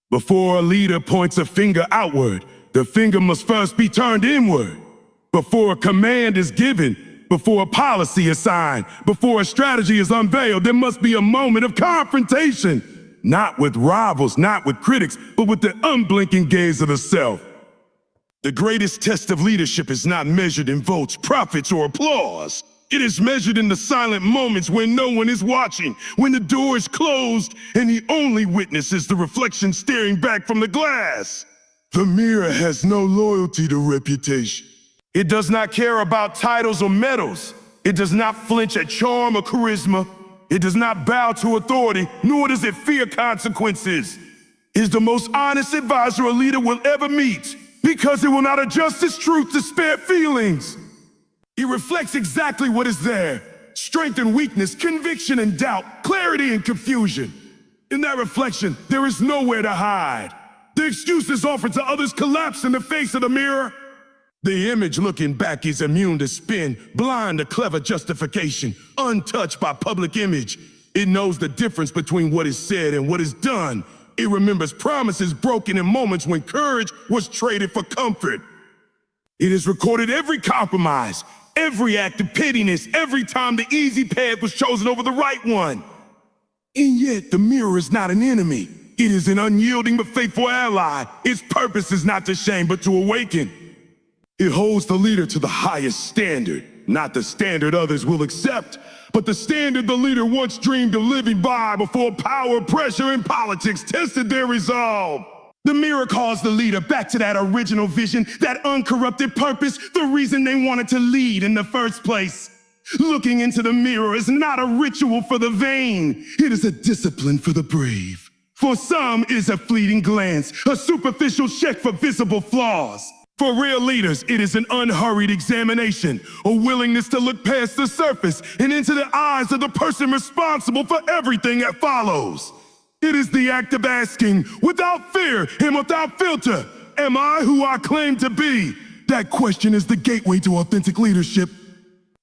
Before a leader points a finger outward, the finger must first be turned inward. Before a command is given, before a policy is signed, before a strategy is unveiled, there must be a moment of confrontation. Not with rivals, not with critics, but with the unblinking gaze of the self. The greatest test of leadership is not measured in votes, profits, or applause. It is measured in the silent moments when no one is watching, when the door is closed, and the only witness is the reflection staring back from the glass. The mirror has no loyalty to reputation. It does not care about titles or medals. It does not flinch at charm or charisma. It does not bow to authority, nor does it fear consequences. It is the most honest advisor a leader will ever meet, because it will not adjust its truth to spare feelings. It reflects exactly what is there: strength and weakness, conviction and doubt, clarity and confusion. In that reflection, there is nowhere to hide. The excuses offered to others collapse in the face of the mirror. The image looking back is immune to spin, blind to clever justification, untouched by public image. It knows the difference between what is said and what is done. It remembers promises broken in moments when courage was traded for comfort. It has recorded every compromise, every act of pettiness, every time the easy path was chosen over the right one. And yet, the mirror is not an enemy. It is an unyielding but faithful ally. Its purpose is not to shame, but to awaken. It holds the leader to the highest standard, not the standard others will accept, but the standard the leader once dreamed of living by before power, pressure, and politics tested their resolve. The mirror calls the leader back to that original vision, that uncorrupted purpose, the reason they wanted to lead in the first place. Looking into the mirror is not a ritual for the vain. It is a discipline for the brave. For some, it is a fleeting glance, a superficial check for visible flaws. For real leaders, it is an unhurried examination, a willingness to look past the surface and into the eyes of the person responsible for everything that follows. It is the act of asking, without fear and without filter, am I who I claim to be? That question is the gateway to authentic leadership.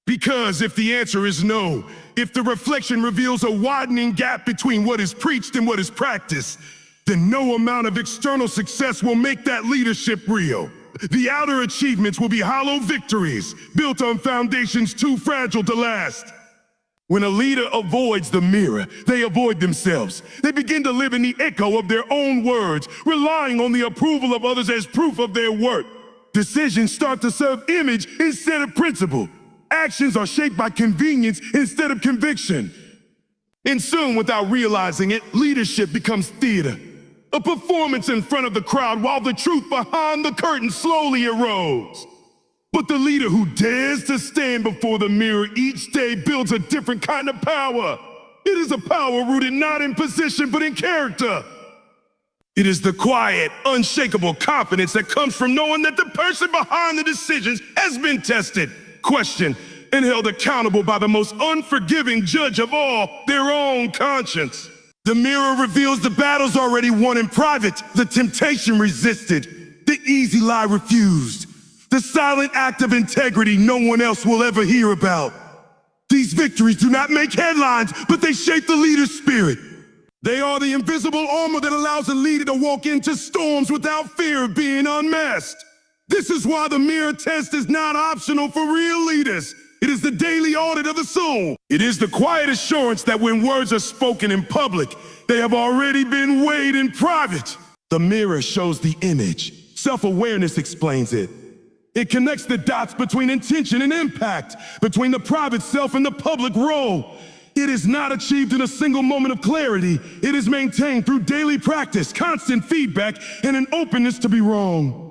Because if the answer is no, if the reflection reveals a widening gap between what is preached and what is practiced, then no amount of external success will make that leadership real. The outer achievements will be hollow victories, built on foundations too fragile to last. When a leader avoids the mirror, they avoid themselves. They begin to live in the echo of their own words, relying on the approval of others as proof of their worth. Decisions start to serve image instead of principle. Actions are shaped by convenience instead of conviction. And soon, without realizing it, leadership becomes theater. A performance in front of the crowd while the truth behind the curtain slowly erodes. But the leader who dares to stand before the mirror each day builds a different kind of power. It is a power rooted not in position but in character. It is the quiet, unshakable confidence that comes from knowing that the person behind the decisions has been tested, questioned, and held accountable by the most unforgiving judge of all, their own conscience. The mirror reveals the battles already won in private, the temptation resisted, the easy lie refused, the silent act of integrity no one else will ever hear about. These victories do not make headlines, but they shape the leader's spirit. They are the invisible armor that allows a leader to walk into storms without fear of being unmasked. This is why the mirror test is not optional for real leaders. It is the daily audit of the soul. It is the quiet assurance that when words are spoken in public, they have already been weighed in private. The mirror shows the image. Self-awareness explains it. It connects the dots between intention and impact, between the private self and the public role. It is not achieved in a single moment of clarity. It is maintained through daily practice, constant feedback, and an openness to be wrong.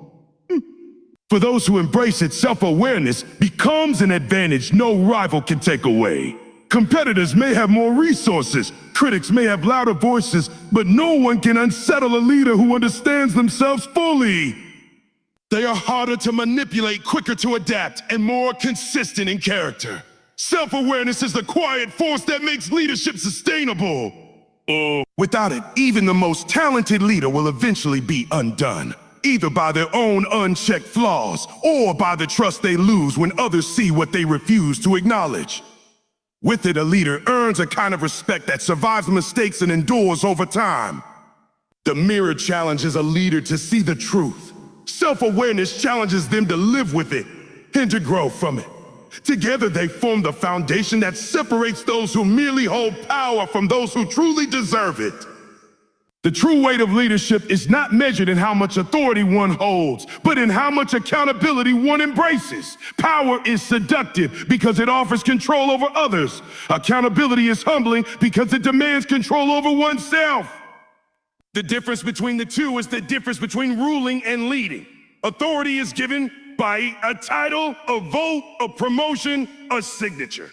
For those who embrace it, self-awareness becomes an advantage no rival can take away. Competitors may have more resources, critics may have louder voices, but no one can unsettle a leader who understands themselves fully. They are harder to manipulate, quicker to adapt, and more consistent in character. Self-awareness is the quiet force that makes leadership sustainable. Without it, even the most talented leader will eventually be undone, either by their own unchecked flaws or by the trust they lose when others see what they refuse to acknowledge. With it, a leader earns a kind of respect that survives mistakes and endures over time. The mirror challenges a leader to see the truth. Self-awareness challenges them to live with it and to grow from it. Together they form the foundation that separates those who merely hold power from those who truly deserve it. The true weight of leadership is not measured in how much authority one holds, but in how much accountability one embraces. Power is seductive because it offers control over others. Accountability is humbling because it demands control over oneself. The difference between the two is the difference between ruling and leading. Authority is given by a title, a vote, a promotion, a signature.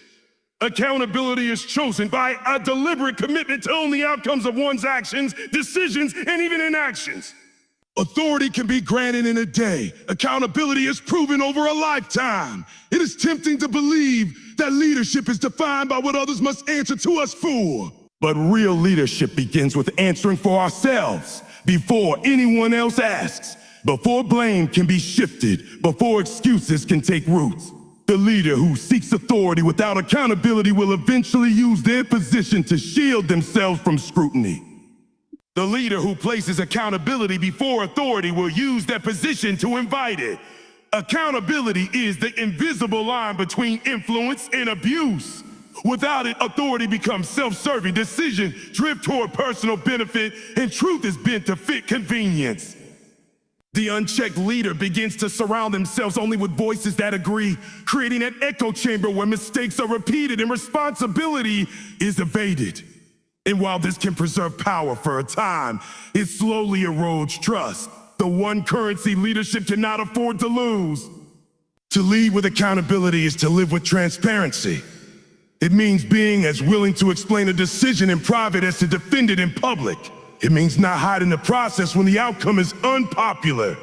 Accountability is chosen by a deliberate commitment to own the outcomes of one's actions, decisions, and even inactions. Authority can be granted in a day. Accountability is proven over a lifetime. It is tempting to believe that leadership is defined by what others must answer to us for. But real leadership begins with answering for ourselves before anyone else asks, before blame can be shifted, before excuses can take root. The leader who seeks authority without accountability will eventually use their position to shield themselves from scrutiny. The leader who places accountability before authority will use that position to invite it. Accountability is the invisible line between influence and abuse. Without it, authority becomes self-serving, decisions drift toward personal benefit, and truth is bent to fit convenience. The unchecked leader begins to surround themselves only with voices that agree, creating an echo chamber where mistakes are repeated and responsibility is evaded. And while this can preserve power for a time, it slowly erodes trust, the one currency leadership cannot afford to lose. To lead with accountability is to live with transparency. It means being as willing to explain a decision in private as to defend it in public. It means not hiding the process when the outcome is unpopular.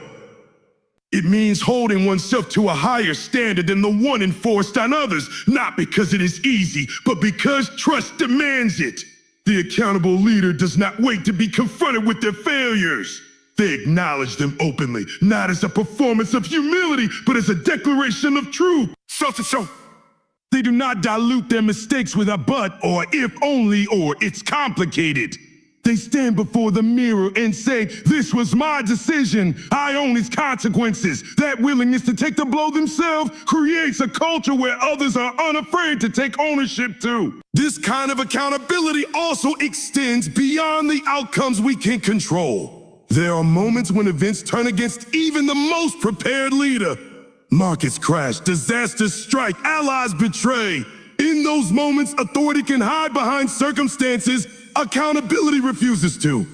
It means holding oneself to a higher standard than the one enforced on others, not because it is easy, but because trust demands it. The accountable leader does not wait to be confronted with their failures. They acknowledge them openly, not as a performance of humility, but as a declaration of truth. So. They do not dilute their mistakes with a but or if only or it's complicated. They stand before the mirror and say, this was my decision. I own its consequences. That willingness to take the blow themselves creates a culture where others are unafraid to take ownership too. This kind of accountability also extends beyond the outcomes we can control. There are moments when events turn against even the most prepared leader. Markets crash, disasters strike, allies betray. In those moments, authority can hide behind circumstances accountability refuses to.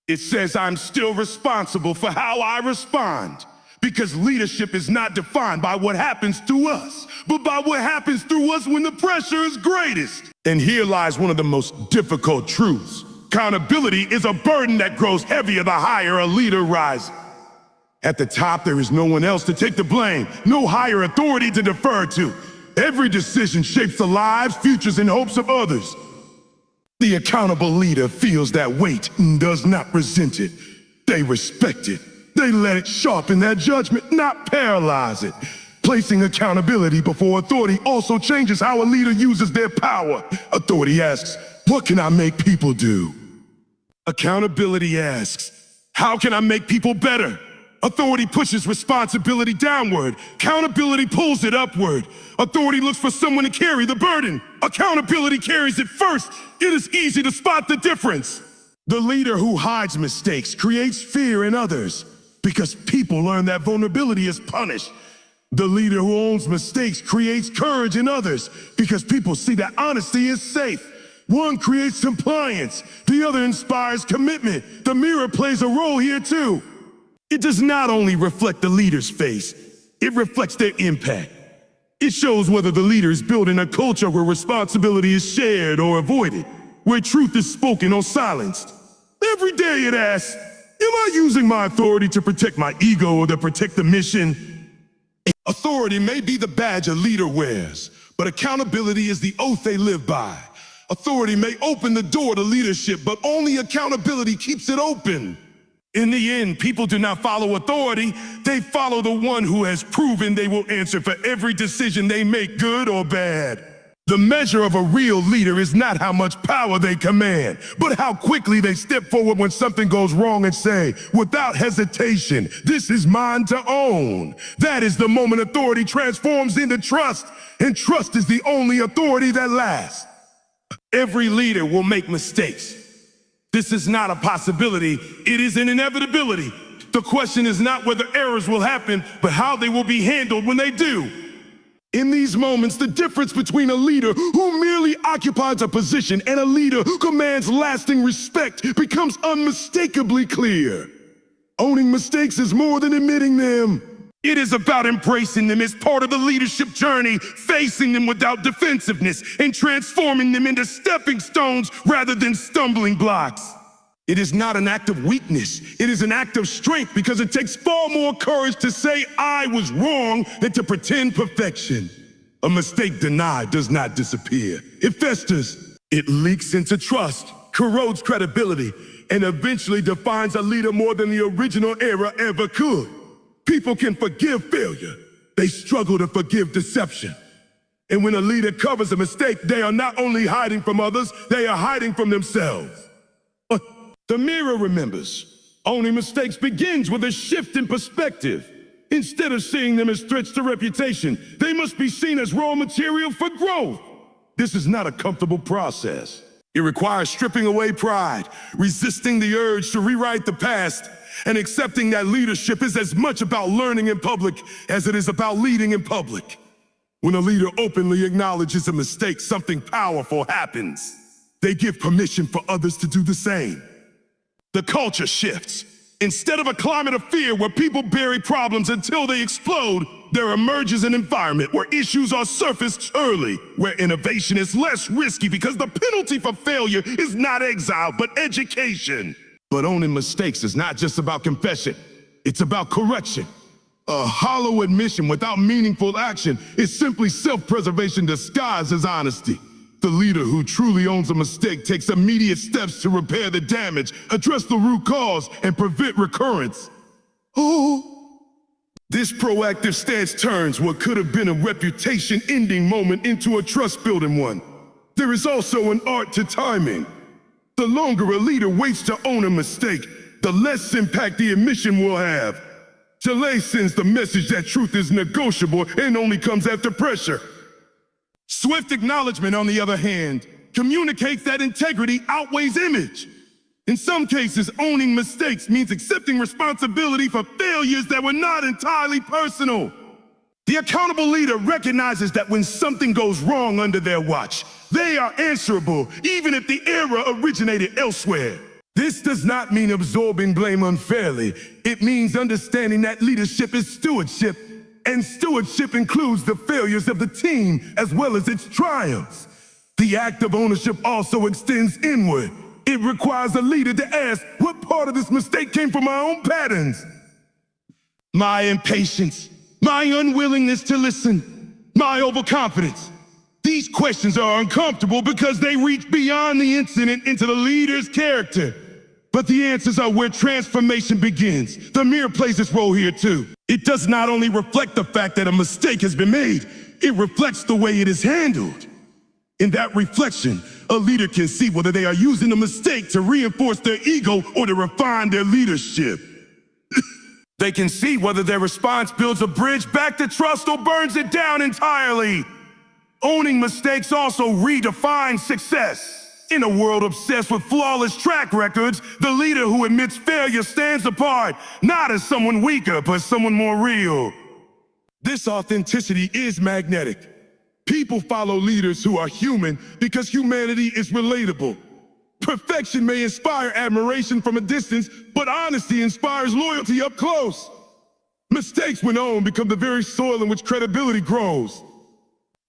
It says I'm still responsible for how I respond, because leadership is not defined by what happens to us, but by what happens through us when the pressure is greatest. And here lies one of the most difficult truths. Accountability is a burden that grows heavier the higher a leader rises. At the top, there is no one else to take the blame, no higher authority to defer to. Every decision shapes the lives, futures, and hopes of others. The accountable leader feels that weight and does not resent it. They respect it. They let it sharpen their judgment, not paralyze it. Placing accountability before authority also changes how a leader uses their power. Authority asks, what can I make people do? Accountability asks, how can I make people better? Authority pushes responsibility downward. Accountability pulls it upward. Authority looks for someone to carry the burden. Accountability carries it first. It is easy to spot the difference. The leader who hides mistakes creates fear in others because people learn that vulnerability is punished. The leader who owns mistakes creates courage in others because people see that honesty is safe. One creates compliance. The other inspires commitment. The mirror plays a role here too. It does not only reflect the leader's face, it reflects their impact. It shows whether the leader is building a culture where responsibility is shared or avoided, where truth is spoken or silenced. Every day it asks, am I using my authority to protect my ego or to protect the mission? Authority may be the badge a leader wears, but accountability is the oath they live by. Authority may open the door to leadership, but only accountability keeps it open. In the end, people do not follow authority, they follow the one who has proven they will answer for every decision they make, good or bad. The measure of a real leader is not how much power they command, but how quickly they step forward when something goes wrong and say, without hesitation, this is mine to own. That is the moment authority transforms into trust, and trust is the only authority that lasts. Every leader will make mistakes. This is not a possibility, it is an inevitability. The question is not whether errors will happen, but how they will be handled when they do. In these moments, the difference between a leader who merely occupies a position and a leader who commands lasting respect becomes unmistakably clear. Owning mistakes is more than admitting them. It is about embracing them as part of the leadership journey, facing them without defensiveness, and transforming them into stepping stones rather than stumbling blocks. It is not an act of weakness. It is an act of strength because it takes far more courage to say I was wrong than to pretend perfection. A mistake denied does not disappear. It festers. It leaks into trust, corrodes credibility, and eventually defines a leader more than the original era ever could. People can forgive failure. They struggle to forgive deception. And when a leader covers a mistake, they are not only hiding from others, they are hiding from themselves. The mirror remembers. Owning mistakes begins with a shift in perspective. Instead of seeing them as threats to reputation, they must be seen as raw material for growth. This is not a comfortable process. It requires stripping away pride, resisting the urge to rewrite the past, and accepting that leadership is as much about learning in public as it is about leading in public. When a leader openly acknowledges a mistake, something powerful happens. They give permission for others to do the same. The culture shifts. Instead of a climate of fear where people bury problems until they explode, there emerges an environment where issues are surfaced early, where innovation is less risky because the penalty for failure is not exile, but education. But owning mistakes is not just about confession, it's about correction. A hollow admission without meaningful action is simply self-preservation disguised as honesty. The leader who truly owns a mistake takes immediate steps to repair the damage, address the root cause, and prevent recurrence. This proactive stance turns what could have been a reputation-ending moment into a trust-building one. There is also an art to timing. The longer a leader waits to own a mistake, the less impact the admission will have. Delay sends the message that truth is negotiable and only comes after pressure. Swift acknowledgement, on the other hand, communicates that integrity outweighs image. In some cases, owning mistakes means accepting responsibility for failures that were not entirely personal. The accountable leader recognizes that when something goes wrong under their watch, they are answerable, even if the error originated elsewhere. This does not mean absorbing blame unfairly. It means understanding that leadership is stewardship, and stewardship includes the failures of the team as well as its triumphs. The act of ownership also extends inward. It requires a leader to ask, what part of this mistake came from my own patterns? My impatience, my unwillingness to listen, my overconfidence. These questions are uncomfortable because they reach beyond the incident into the leader's character. But the answers are where transformation begins. The mirror plays its role here too. It does not only reflect the fact that a mistake has been made, it reflects the way it is handled. In that reflection, a leader can see whether they are using the mistake to reinforce their ego or to refine their leadership. They can see whether their response builds a bridge back to trust or burns it down entirely. Owning mistakes also redefines success. In a world obsessed with flawless track records, the leader who admits failure stands apart, not as someone weaker, but someone more real. This authenticity is magnetic. People follow leaders who are human because humanity is relatable. Perfection may inspire admiration from a distance, but honesty inspires loyalty up close. Mistakes, when owned, become the very soil in which credibility grows.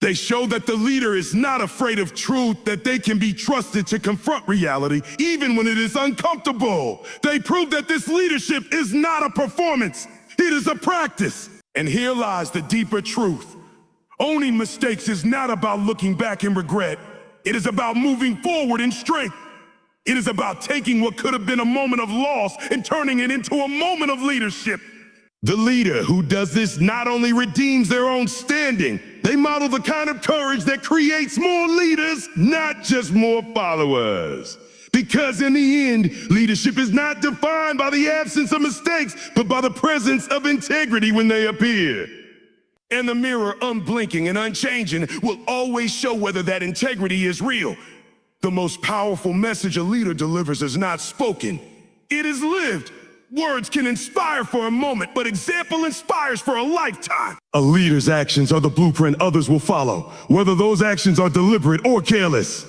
They show that the leader is not afraid of truth, that they can be trusted to confront reality, even when it is uncomfortable. They prove that this leadership is not a performance, it is a practice. And here lies the deeper truth. Owning mistakes is not about looking back in regret. It is about moving forward in strength. It is about taking what could have been a moment of loss and turning it into a moment of leadership. The leader who does this not only redeems their own standing, they model the kind of courage that creates more leaders, not just more followers. Because in the end, leadership is not defined by the absence of mistakes, but by the presence of integrity when they appear. And the mirror, unblinking and unchanging, will always show whether that integrity is real. The most powerful message a leader delivers is not spoken. It is lived. Words can inspire for a moment, but example inspires for a lifetime. A leader's actions are the blueprint others will follow, whether those actions are deliberate or careless.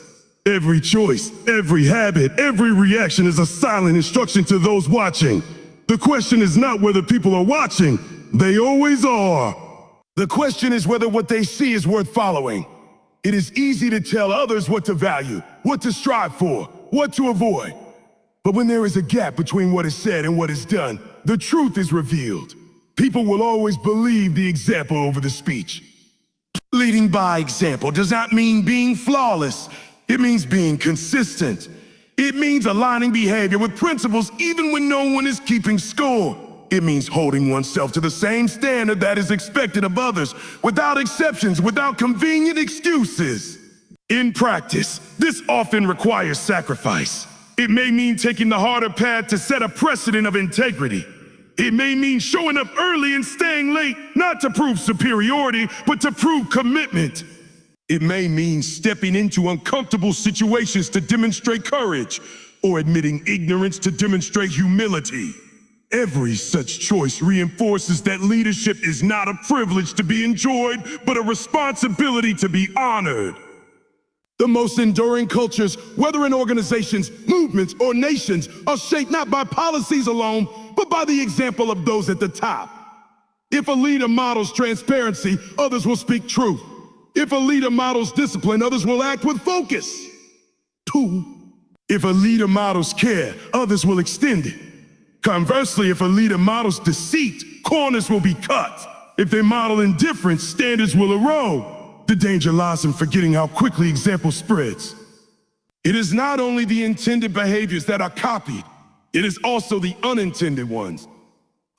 Every choice, every habit, every reaction is a silent instruction to those watching. The question is not whether people are watching. They always are. The question is whether what they see is worth following. It is easy to tell others what to value, what to strive for, what to avoid. But when there is a gap between what is said and what is done, the truth is revealed. People will always believe the example over the speech. Leading by example does not mean being flawless. It means being consistent. It means aligning behavior with principles even when no one is keeping score. It means holding oneself to the same standard that is expected of others, without exceptions, without convenient excuses. In practice, this often requires sacrifice. It may mean taking the harder path to set a precedent of integrity. It may mean showing up early and staying late, not to prove superiority, but to prove commitment. It may mean stepping into uncomfortable situations to demonstrate courage, or admitting ignorance to demonstrate humility. Every such choice reinforces that leadership is not a privilege to be enjoyed, but a responsibility to be honored. The most enduring cultures, whether in organizations, movements, or nations, are shaped not by policies alone, but by the example of those at the top. If a leader models transparency, others will speak truth. If a leader models discipline, others will act with focus. 2. If a leader models care, others will extend it. Conversely, if a leader models deceit, corners will be cut. If they model indifference, standards will erode. The danger lies in forgetting how quickly example spreads. It is not only the intended behaviors that are copied, it is also the unintended ones.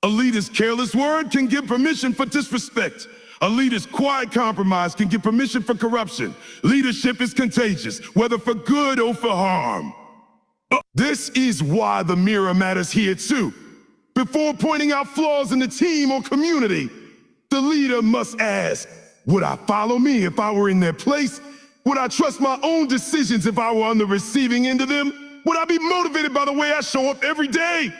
A leader's careless word can give permission for disrespect. A leader's quiet compromise can give permission for corruption. Leadership is contagious, whether for good or for harm. This is why the mirror matters here too. Before pointing out flaws in the team or community, the leader must ask, would I follow me if I were in their place? Would I trust my own decisions if I were on the receiving end of them? Would I be motivated by the way I show up every day?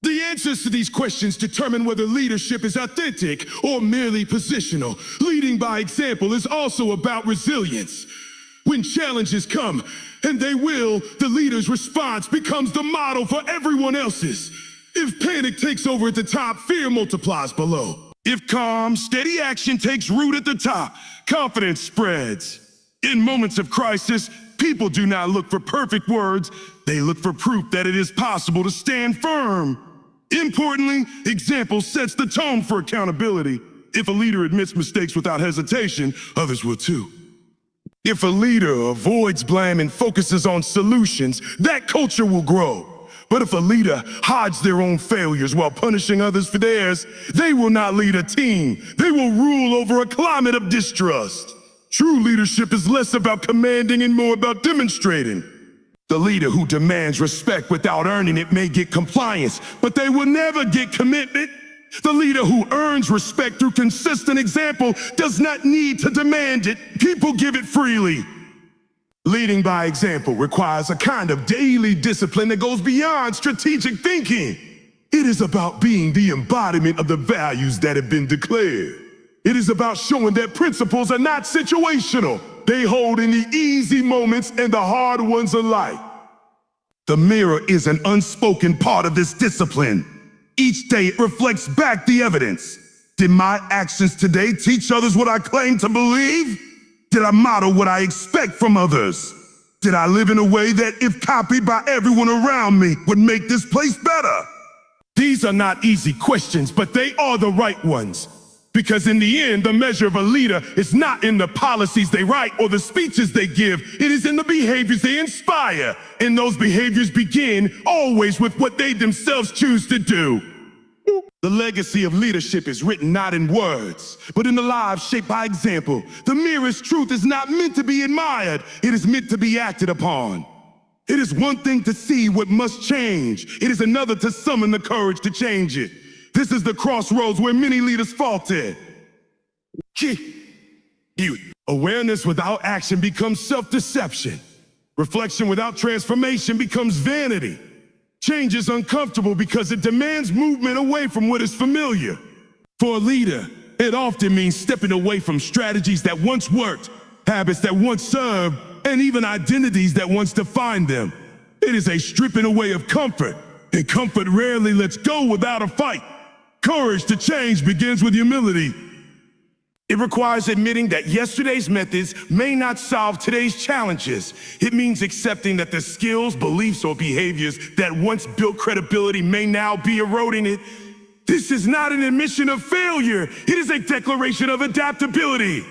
The answers to these questions determine whether leadership is authentic or merely positional. Leading by example is also about resilience. When challenges come, and they will, the leader's response becomes the model for everyone else's. If panic takes over at the top, fear multiplies below. If calm, steady action takes root at the top, confidence spreads. In moments of crisis, people do not look for perfect words, they look for proof that it is possible to stand firm. Importantly, example sets the tone for accountability. If a leader admits mistakes without hesitation, others will too. If a leader avoids blame and focuses on solutions, that culture will grow. But if a leader hides their own failures while punishing others for theirs, they will not lead a team. They will rule over a climate of distrust. True leadership is less about commanding and more about demonstrating. The leader who demands respect without earning it may get compliance, but they will never get commitment. The leader who earns respect through consistent example does not need to demand it. People give it freely. Leading by example requires a kind of daily discipline that goes beyond strategic thinking. It is about being the embodiment of the values that have been declared. It is about showing that principles are not situational. They hold in the easy moments and the hard ones alike. The mirror is an unspoken part of this discipline. Each day it reflects back the evidence. Did my actions today teach others what I claim to believe? Did I model what I expect from others? Did I live in a way that, if copied by everyone around me, would make this place better? These are not easy questions, but they are the right ones. Because in the end, the measure of a leader is not in the policies they write or the speeches they give. It is in the behaviors they inspire. And those behaviors begin always with what they themselves choose to do. The legacy of leadership is written not in words, but in the lives shaped by example. The merest truth is not meant to be admired, it is meant to be acted upon. It is one thing to see what must change, it is another to summon the courage to change it. This is the crossroads where many leaders falter. Awareness without action becomes self-deception. Reflection without transformation becomes vanity. Change is uncomfortable because it demands movement away from what is familiar. For a leader, it often means stepping away from strategies that once worked, habits that once served, and even identities that once defined them. It is a stripping away of comfort, and comfort rarely lets go without a fight. Courage to change begins with humility. It requires admitting that yesterday's methods may not solve today's challenges. It means accepting that the skills, beliefs, or behaviors that once built credibility may now be eroding it. This is not an admission of failure. It is a declaration of adaptability.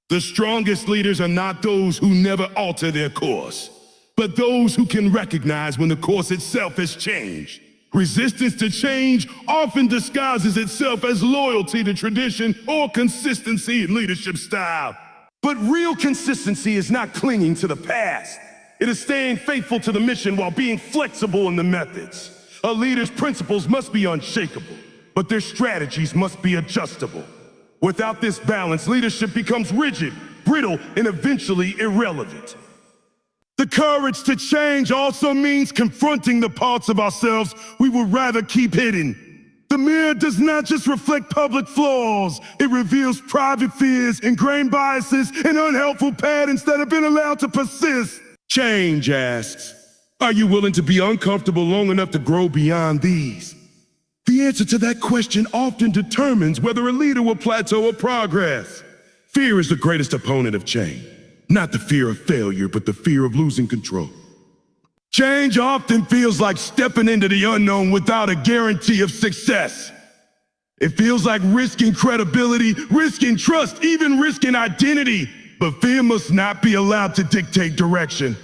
The strongest leaders are not those who never alter their course, but those who can recognize when the course itself has changed. Resistance to change often disguises itself as loyalty to tradition or consistency in leadership style. But real consistency is not clinging to the past. It is staying faithful to the mission while being flexible in the methods. A leader's principles must be unshakable, but their strategies must be adjustable. Without this balance, leadership becomes rigid, brittle, and eventually irrelevant. The courage to change also means confronting the parts of ourselves we would rather keep hidden. The mirror does not just reflect public flaws, it reveals private fears, ingrained biases, and unhelpful patterns that have been allowed to persist. Change asks, are you willing to be uncomfortable long enough to grow beyond these? The answer to that question often determines whether a leader will plateau or progress. Fear is the greatest opponent of change. Not the fear of failure, but the fear of losing control. Change often feels like stepping into the unknown without a guarantee of success. It feels like risking credibility, risking trust, even risking identity. But fear must not be allowed to dictate direction.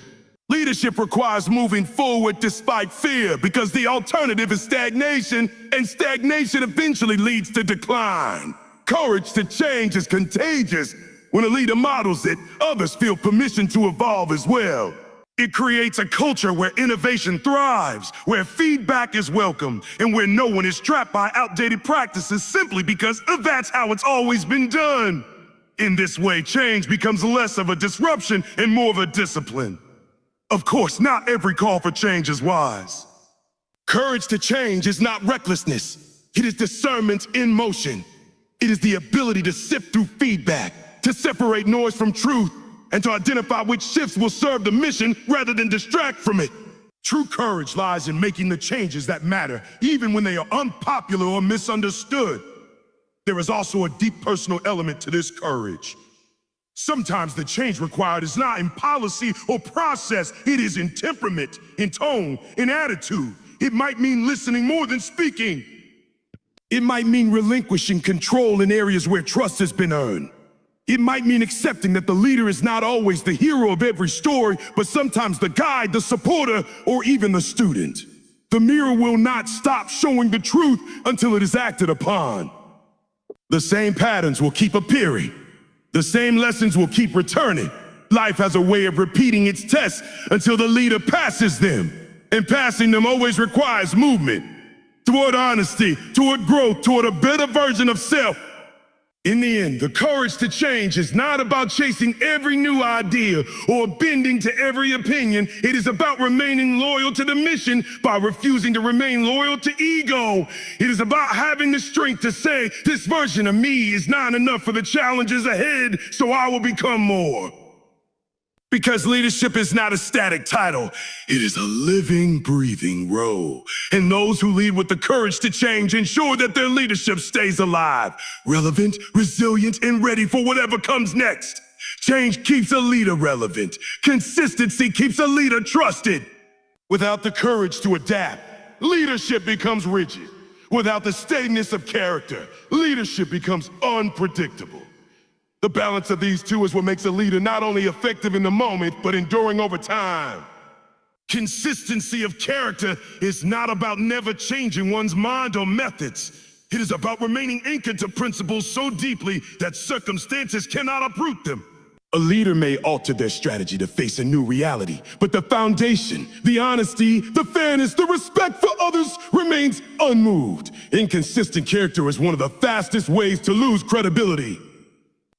Leadership requires moving forward despite fear, because the alternative is stagnation, and stagnation eventually leads to decline. Courage to change is contagious. When a leader models it, others feel permission to evolve as well. It creates a culture where innovation thrives, where feedback is welcome, and where no one is trapped by outdated practices simply because that's how it's always been done. In this way, change becomes less of a disruption and more of a discipline. Of course, not every call for change is wise. Courage to change is not recklessness. It is discernment in motion. It is the ability to sift through feedback, to separate noise from truth, and to identify which shifts will serve the mission rather than distract from it. True courage lies in making the changes that matter, even when they are unpopular or misunderstood. There is also a deep personal element to this courage. Sometimes the change required is not in policy or process, it is in temperament, in tone, in attitude. It might mean listening more than speaking. It might mean relinquishing control in areas where trust has been earned. It might mean accepting that the leader is not always the hero of every story, but sometimes the guide, the supporter, or even the student. The mirror will not stop showing the truth until it is acted upon. The same patterns will keep appearing. The same lessons will keep returning. Life has a way of repeating its tests until the leader passes them. And passing them always requires movement toward honesty, toward growth, toward a better version of self. In the end, the courage to change is not about chasing every new idea or bending to every opinion. It is about remaining loyal to the mission by refusing to remain loyal to ego. It is about having the strength to say, this version of me is not enough for the challenges ahead, so I will become more. Because leadership is not a static title, it is a living, breathing role. And those who lead with the courage to change ensure that their leadership stays alive, relevant, resilient, and ready for whatever comes next. Change keeps a leader relevant. Consistency keeps a leader trusted. Without the courage to adapt, leadership becomes rigid. Without the steadiness of character, leadership becomes unpredictable. The balance of these two is what makes a leader not only effective in the moment, but enduring over time. Consistency of character is not about never changing one's mind or methods. It is about remaining anchored to principles so deeply that circumstances cannot uproot them. A leader may alter their strategy to face a new reality, but the foundation, the honesty, the fairness, the respect for others remains unmoved. Inconsistent character is one of the fastest ways to lose credibility.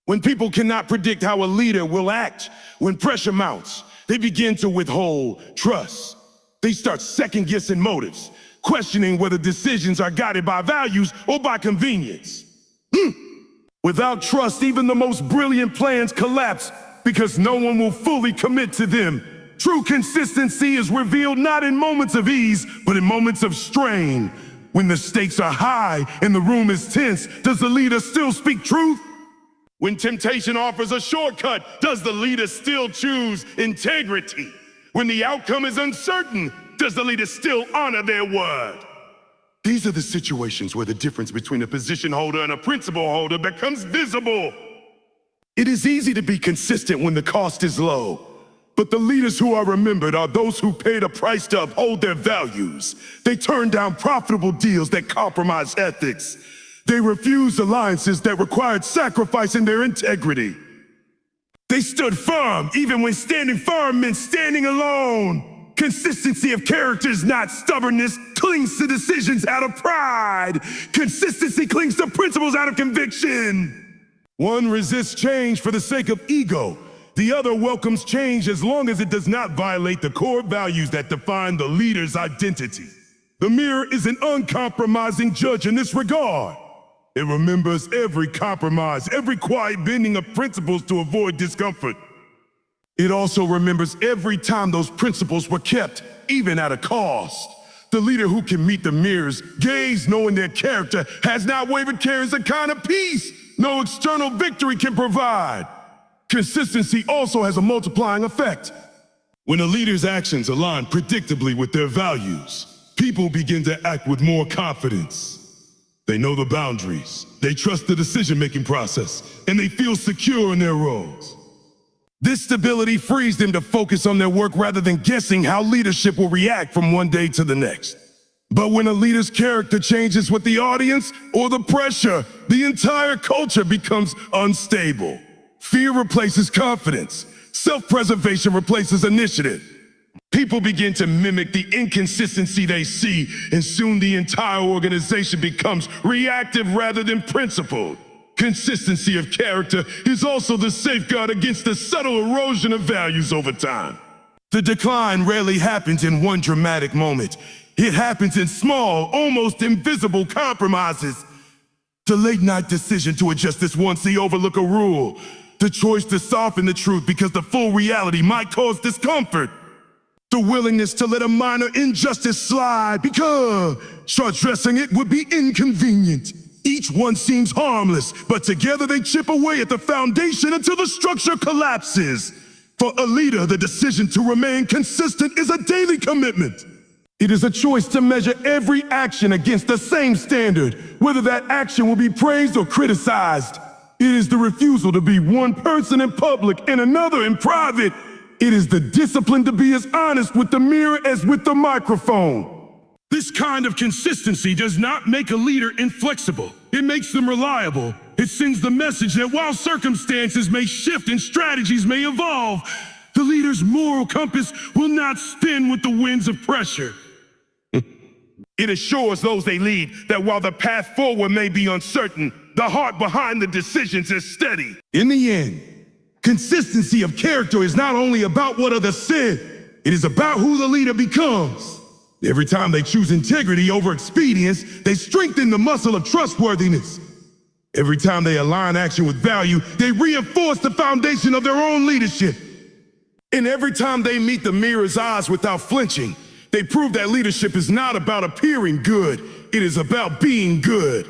When people cannot predict how a leader will act, when pressure mounts, they begin to withhold trust. They start second-guessing motives, questioning whether decisions are guided by values or by convenience. Without trust, even the most brilliant plans collapse because no one will fully commit to them. True consistency is revealed not in moments of ease, but in moments of strain. When the stakes are high and the room is tense, does the leader still speak truth? When temptation offers a shortcut, does the leader still choose integrity? When the outcome is uncertain, does the leader still honor their word? These are the situations where the difference between a position holder and a principle holder becomes visible. It is easy to be consistent when the cost is low, but the leaders who are remembered are those who paid a price to uphold their values. They turned down profitable deals that compromise ethics. They refused alliances that required sacrificing their integrity. They stood firm, even when standing firm meant standing alone. Consistency of character is not stubbornness, clings to decisions out of pride. Consistency clings to principles out of conviction. One resists change for the sake of ego. The other welcomes change as long as it does not violate the core values that define the leader's identity. The mirror is an uncompromising judge in this regard. It remembers every compromise, every quiet bending of principles to avoid discomfort. It also remembers every time those principles were kept, even at a cost. The leader who can meet the mirror's gaze, knowing their character has not wavered, carries a kind of peace no external victory can provide. Consistency also has a multiplying effect. When a leader's actions align predictably with their values, people begin to act with more confidence. They know the boundaries, they trust the decision-making process, and they feel secure in their roles. This stability frees them to focus on their work rather than guessing how leadership will react from one day to the next. But when a leader's character changes with the audience or the pressure, the entire culture becomes unstable. Fear replaces confidence. Self-preservation replaces initiative. People begin to mimic the inconsistency they see, and soon the entire organization becomes reactive rather than principled. Consistency of character is also the safeguard against the subtle erosion of values over time. The decline rarely happens in one dramatic moment. It happens in small, almost invisible compromises. The late-night decision to adjust this once, the overlook a rule. The choice to soften the truth because the full reality might cause discomfort. The willingness to let a minor injustice slide because addressing it would be inconvenient. Each one seems harmless, but together they chip away at the foundation until the structure collapses. For a leader, the decision to remain consistent is a daily commitment. It is a choice to measure every action against the same standard, whether that action will be praised or criticized. It is the refusal to be one person in public and another in private. It is the discipline to be as honest with the mirror as with the microphone. This kind of consistency does not make a leader inflexible. It makes them reliable. It sends the message that while circumstances may shift and strategies may evolve, the leader's moral compass will not spin with the winds of pressure. It assures those they lead that while the path forward may be uncertain, the heart behind the decisions is steady. In the end, consistency of character is not only about what others said, it is about who the leader becomes. Every time they choose integrity over expedience, they strengthen the muscle of trustworthiness. Every time they align action with value, they reinforce the foundation of their own leadership. And every time they meet the mirror's eyes without flinching, they prove that leadership is not about appearing good, it is about being good.